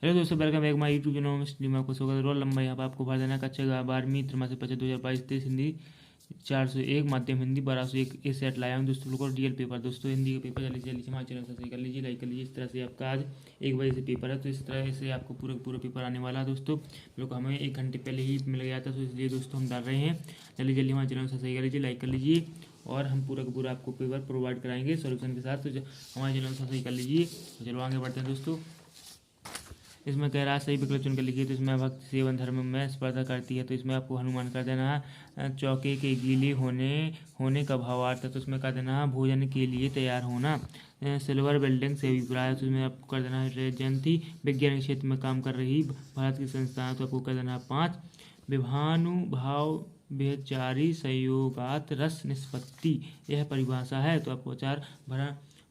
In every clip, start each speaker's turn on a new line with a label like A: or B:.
A: Hello दोस्तों, welcome back my YouTube channel में आपको स्वागत है। रोल नंबर यहाँ पर आपको भर देना कक्षा 12वीं त्रैमासिक परीक्षा 2022 23 हिंदी 401 माध्यम हिंदी 1201 ए सेट लाया हूँ दोस्तों लोगों को रियल पेपर। दोस्तों हिंदी का पेपर जल्दी जल्दी हमारे चैनल सब्सक्राइब कर लीजिए, लाइक कर लीजिए। इस तरह से आपका आज 1 बजे से पेपर है, तो इस तरह से आपको पूरा पेपर आने वाला है दोस्तों। लोग हमें 1 घंटे पहले ही मिल गया था, तो इसलिए दोस्तों हम डाल रहे हैं। जल्दी जल्दी हमारे चैनल सब्सक्राइब कर लीजिए, लाइक कर लीजिए और हम पूरा का पूरा आपको पेपर प्रोवाइड कराएंगे सॉल्यूशन के साथ। तो हमारे चैनल सब्सक्राइब कर लीजिए। तो चलो आगे बढ़ते हैं दोस्तों। इसमें कह रहा है सही विकल्प चुनकर लिखिए। तो इसमें भक्ति सेवन धर्म में स्पर्धा करती है, तो इसमें आपको हनुमान कर देना है। चौके के गीले होने का भावार्थ है, तो इसमें कर देना है भोजन के लिए तैयार होना। सिल्वर बिल्डिंग से अभिप्राय, तो इसमें आपको कर देना है जयंती विज्ञान के क्षेत्र में काम कर रही भारत की संस्था है, तो आपको कर देना है 5। विभानुभाव बेचारी संयोगात रस निष्पत्ति, यह परिभाषा है, तो आपको 4।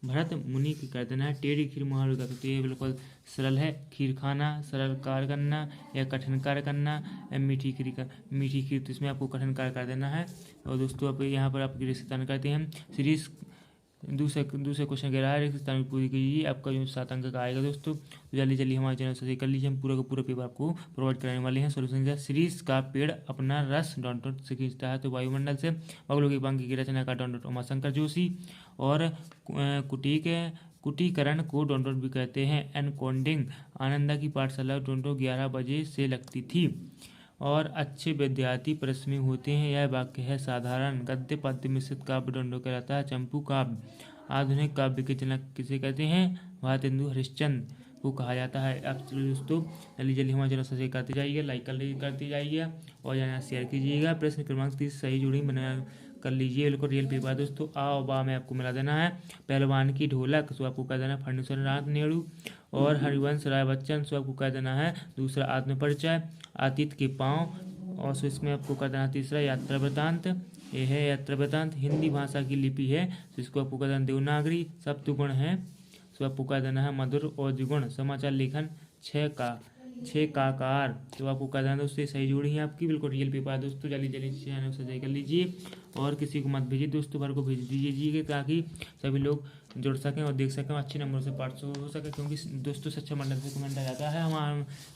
A: भरत मुनि की कर देना है टेढ़ी खीर मुहावरे का, तो ये बिल्कुल सरल है। खीर खाना, सरल कार्य करना या कठिन कार्य करना। मीठी खीर, तो इसमें आपको कठिन कार्य कर देना है। और दोस्तों आप यहाँ पर आपकी रिश्तेदार करते हैं सीरीज दूसरे क्वेश्चन कह रहा है रिश्तेदार पूरी कीजिए, आपका जो 7 अंक का आएगा दोस्तों। तो जल्दी हमारे चैनल से कर लीजिए, हम पूरा का पूरा पेपर आपको प्रोवाइड कराने वाले हैं सॉल्यूशन के साथ। सीरीज का पेड़ अपना रस डॉट से खींचता है, तो वायुमंडल से। बगलों की पंक्ति की रचना का डॉट उमाशंकर जोशी। और कुटीकरण को डॉट भी कहते हैं। एनकोडिंग आनंदा की पाठशाला डॉट 11 बजे से लगती थी और अच्छे विद्यार्थी परिश्रमी होते हैं, यह वाक्य है साधारण। गद्य पद्य मिश्रित काव्य डंडो कहलाता है चंपू काव्य। आधुनिक काव्य के जनक किसे कहते हैं? भारतेंदु हरिश्चंद्र को कहा जाता है। आप चलो दोस्तों जल्दी हमारे चैनल सब्सक्राइब करते जाइए, लाइक करते जाइए और यहाँ शेयर कीजिएगा। प्रश्न क्रमांक 30 सही जुड़ी बना कर लीजिए। बिल्कुल रियल पेपर दोस्तों। आ और बा में आपको मिला देना है। पहलवान की ढोलक, सो आपको कह देना है फर्नीचर नाथ नेहरू। और हरिवंश राय बच्चन, सो आपको कह देना है दूसरा आत्म परिचय। आतिथ्य के पाँव, और सो इसमें आपको कह देना तीसरा यात्रा वृतांत। ये है यात्रा वृतांत। हिंदी भाषा की लिपि है, तो इसको आपको कह देना देवनागरी। सप्तगुण है, सो आपको कह देना है मधुर और द्विगुण। समाचार लेखन 6 का कार, तो आपको कह देना दोस्तों सही जोड़ी है आपकी। बिल्कुल रियल पेपर है दोस्तों। जल्दी चैनल सब्सक्राइब कर लीजिए और किसी को मत भेजिए दोस्तों, भर को भेज दीजिए ताकि सभी लोग जुड़ सकें और देख सकें, अच्छे नंबरों से पास हो सके। क्योंकि दोस्तों सच्चा मंडल से कमेंट आ जाता है,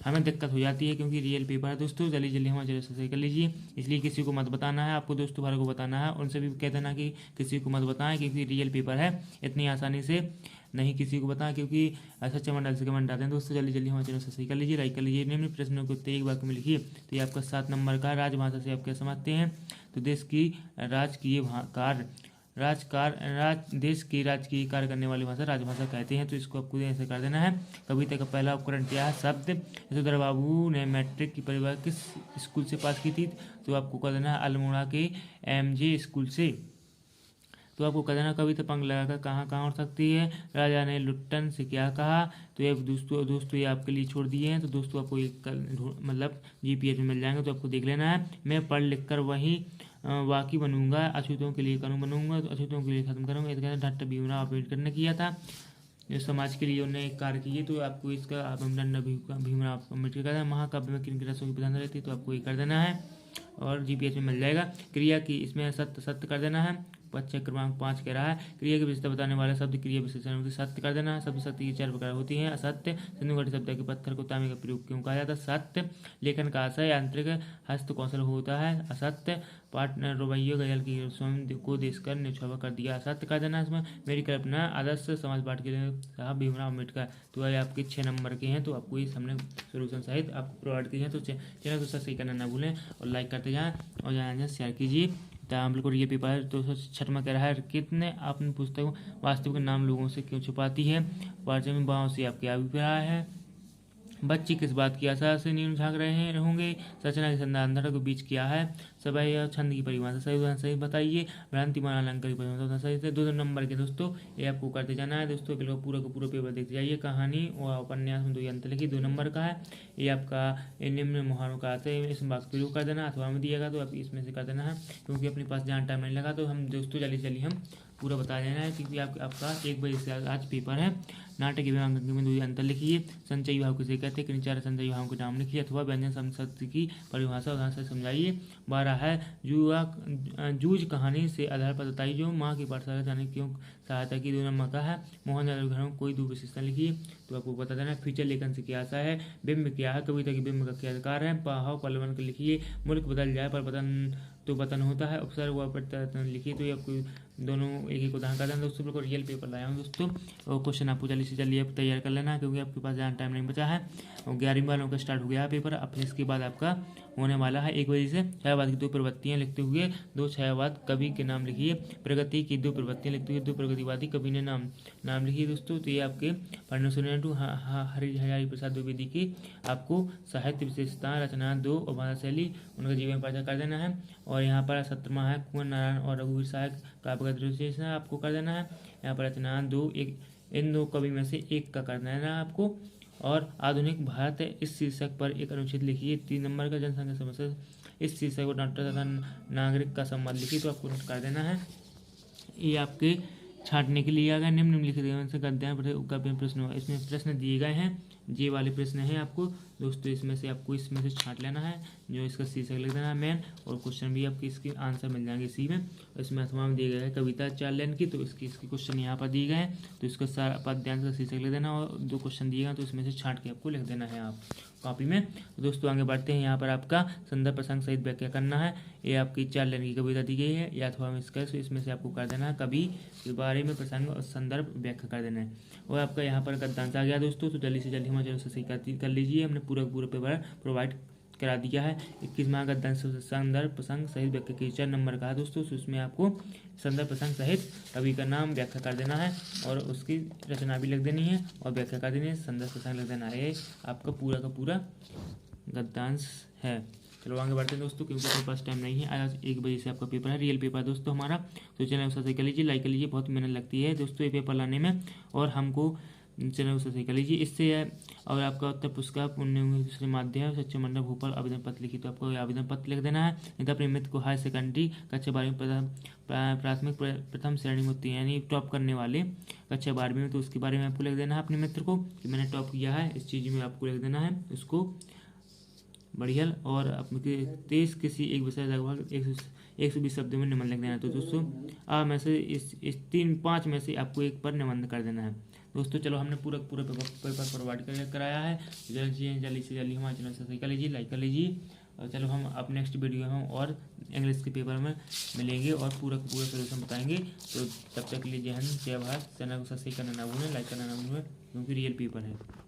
A: हमें दिक्कत हो जाती है क्योंकि रियल पेपर है दोस्तों। जल्दी हमारे चैनल सब्सक्राइब कर लीजिए। इसलिए किसी को मत बताना है, आपको दोस्तों भर को बताना है। उनसे भी कह देना कि किसी को मत बताएं क्योंकि रियल पेपर है, इतनी आसानी से नहीं किसी को बताएं क्योंकि सच्चे मंडल से कमेंट आते हैं दोस्तों। जल्दी हमारे चैनल सब्सक्राइब कर लीजिए, लाइक कर लीजिए। निम्न प्रश्नों को 1 वाक्य में लिखिए, तो ये आपका 7 नंबर का राजभाषा से आप क्या समझते हैं? तो देश की राजकीय कार्य करने वाली भाषा राजभाषा कहते हैं, तो इसको आपको ऐसे कर देना है। कविता का पहला उपकरण क्या है? शब्द। यशोधर बाबू ने मैट्रिक की परीक्षा किस स्कूल से पास की थी? तो आपको कर देना है अल्मोड़ा के MJ स्कूल से। तो आपको कह देना कविता पंख लगाकर कहाँ उठ सकती है? राजा ने लुट्टन से क्या कहा? तो ये दोस्तों ये आपके लिए छोड़ दिए हैं, तो दोस्तों आपको ये मतलब GPS में मिल जाएंगे, तो आपको देख लेना है। मैं पढ़ लिख कर वही वाकी बनूंगा, अछूतों के लिए कानून बनूंगा, तो अछूतों के लिए खत्म करूँगा। ये कहते हैं डॉक्टर भीमराव अम्बेडकर ने किया था, जो समाज के लिए उन्होंने एक कार्य किए, तो आपको इसका भीमराव अम्बेडकर का महाकाव्य में किन रसों की प्रधानता रहती है, तो आपको ये कर देना है और GPS में मिल जाएगा। क्रिया की इसमें सत्य कर देना है। परीक्षा क्रमांक 5 कह रहा है क्रिया की विशेषता बताने वाले शब्द क्रिया विशेषण होती है, सत्य कर देना है। शब्द सत्य की 4 प्रकार होती हैं। असत्य, सिंधु घाटी शब्द के पत्थर को तांबे का प्रयोग क्यों कहा जाता है? सत्य, लेखन का आशय यांत्रिक हस्त कौशल होता है। असत्य, पार्टनर रवैया गजल की स्वयं को देशकर निछावर कर दिया। असत्य कर देना इसमें। मेरी कल्पना आदर्श समाज पाठ के लिए साहब भीमराव अम्बेडकर, तो ये आपके 6 नंबर के हैं, तो आपको ये सामने सोल्यूशन सहित आपको प्रोवाइड किए हैं। तो चैनल को सब्सक्राइब करना ना भूलें और लाइक करते जाएँ और यहाँ शेयर कीजिए। हम लोग को ये पेपर 206 कह रहा है कितने अपनी पुस्तक वास्तविक नाम लोगों से क्यों छुपाती है? पर्चे में बाँव से आपके अभिप्राय है। बच्चे किस बात की आशा से नींद झाँक रहे होंगे? रचना के संधान के बीच क्या है? सभा और छंद की परिभाषा सही उदाहरण सही बताइए। भ्रांतिमान अलंकार की परिभाषा सही से। 2 नंबर के दोस्तों ये आपको करते जाना है दोस्तों। बिल्कुल पूरा का पूरा पेपर देखते जाइए। कहानी और उपन्यास में 2 अंतर लिखिए। 2 नंबर का है ये आपका निम्न मुहावरों का आता है, इस बात प्रयोग कर देना। अथवा में दिएगा तो आप इसमें से कर देना है, क्योंकि अपने पास जहाँ टाइम नहीं लगा तो हम दोस्तों जल्दी हम पूरा बता देना है, क्योंकि आपका 1 बजे से आज पेपर है। नाटक एवं अंक में 2 अंतर लिखिए। संचय विभाग किसे कहते हैं, किन 4 संचय विभागों के नाम लिखिए, अथवा व्यंजन शब्द की परिभाषा उदाहरण से समझाइए। 12 है जूझ कहानी से आधार पर बताइए जो माँ की पाठशाला जाने क्यों सहायता की। 2 नंबर का है मोहनजोदड़ो घरों में कोई 2 विशेषता लिखिए, तो आपको बता देना है। फीचर लेखन से क्या आशा है, बिंब क्या है, कविता के बिंब का क्या अधिकार है। पाहाव पलवन के लिखिए। मुल्क बदल जाए पर पतन होता है, उपसर्ग व परिवर्तन लिखिए। तो ये आपको दोनों एक उदाहरण कर देना दोस्तों। बिल्कुल रियल पेपर लाया हूँ दोस्तों, और क्वेश्चन आपको जल्दी से जल्दी आप तैयार कर लेना, क्योंकि आपके पास ज़्यादा टाइम नहीं बचा है। और 11वीं वालों का स्टार्ट हो गया है पेपर। अब इसके बाद आपका होने वाला है 1 बजे से छायावाद की 2 प्रवृत्तियाँ लिखते हुए 2 छायावाद कवि के नाम लिखिए। प्रगति की 2 प्रवृत्तियाँ लिखते हुए 2 प्रगतिवादी कवि ने नाम लिखिए दोस्तों। तो ये आपके पढ़ने सुनने टू हरिहरि प्रसाद द्विवेदी की आपको साहित्य विशेषता, रचना 2 और भाषा शैली, उनका जीवन परिचय कर देना है। और यहाँ पर 17वां है कुंवर नारायण और रघुवीर सहाय काव्य विशेषण आपको कर देना है। यहाँ पर रचना 2 इन 2 कवि में से एक का कर देना है आपको। और आधुनिक भारत इस शीर्षक पर एक अनुच्छेद लिखिए। 3 नंबर का जनसंख्या समस्या इस शीर्षक को डॉक्टर तथा नागरिक का संवाद लिखिए, तो आपको नोट कर देना है। ये आपके छांटने के लिए आ गए। निम्नलिखित से गद्यांश प्रश्न, इसमें प्रश्न दिए गए हैं, ये वाले प्रश्न हैं आपको दोस्तों। इसमें से छांट लेना है, जो इसका शीर्षक लिख देना है मेन, और क्वेश्चन भी आपके इसके आंसर मिल जाएंगे इसी में। इसमें अथवा में दिए गए हैं कविता 4 लाइन की, तो इसके क्वेश्चन यहाँ पर दिए गए हैं, तो इसका सारा पद्यांश का शीर्षक लिख देना, और 2 क्वेश्चन दिए गए तो इसमें से छांट के आपको लिख देना है आप कॉपी में। तो दोस्तों आगे बढ़ते हैं। यहाँ पर आपका संदर्भ प्रसंग सहित व्याख्या करना है। ये आपकी 4 लाइन की कविता दी गई है, या अथवा में इसमें से आपको कर देना है कवि के बारे में प्रसंग और संदर्भ व्याख्या कर देना है। और आपका यहाँ पर गद्यांश आ गया दोस्तों, तो जल्दी से जल्दी हमारे चैनल से सही कर लीजिए। हमने पूरा पेपर प्रोवाइड करा दिया है। 21वां गद्यांश संदर्भ प्रसंग सहित व्याख्या की 4 नंबर का है दोस्तों। तो उसमें आपको संदर्भ प्रसंग सहित कवि का नाम व्याख्या कर देना है, और उसकी रचना भी लिख देनी है और व्याख्या कर देनी है, संदर्भ प्रसंग लिख देना है। आपका पूरा का पूरा गद्यांश है। चलो आगे बढ़ते हैं दोस्तों, क्योंकि आपके पास टाइम नहीं है। आज 1 बजे से आपका पेपर है, रियल पेपर दोस्तों हमारा। तो चैनल को सब्सक्राइब कर लीजिए, लाइक कर लीजिए, बहुत मेहनत लगती है दोस्तों ये पेपर लाने में, और हमको चैनल को सब्सक्राइब कर लीजिए इससे। और आपका उत्तर पुरस्कार पुण्य दूसरे माध्यम सच्चे मंडल भोपाल आवेदन पत्र लिखिए, तो आपको आवेदन पत्र लिख देना है। नहीं तो अपने मित्र को हायर सेकेंडरी कक्षा 12 प्राथमिक प्रथम श्रेणी में यानी टॉप करने वाले कक्षा 12 में, तो उसके बारे में आपको लिख देना है अपने मित्र को कि मैंने टॉप किया है इस चीज़ में, आपको लिख देना है उसको बढ़िया। और अपने तेज किसी एक विषय लगभग 120 शब्दों में निबंध लिख देना है। तो दोस्तों आप में से इस 3-5 में से आपको एक पर निबंध कर देना है दोस्तों। चलो हमने पूरा पेपर प्रोवाइड कराया है। जल्दी से जल्दी हमारे चैनल सब्सक्राइब कर लीजिए, लाइक कर लीजिए। और चलो हम अब नेक्स्ट वीडियो में और इंग्लिश के पेपर में मिलेंगे और पूरा सोल्यूशन बताएंगे। तो तब तक के लिए जय हिंद जय भारत। चैनल को सब्सक्राइब करना ना भूलें, लाइक करना ना भूलें, क्योंकि रियल पेपर है।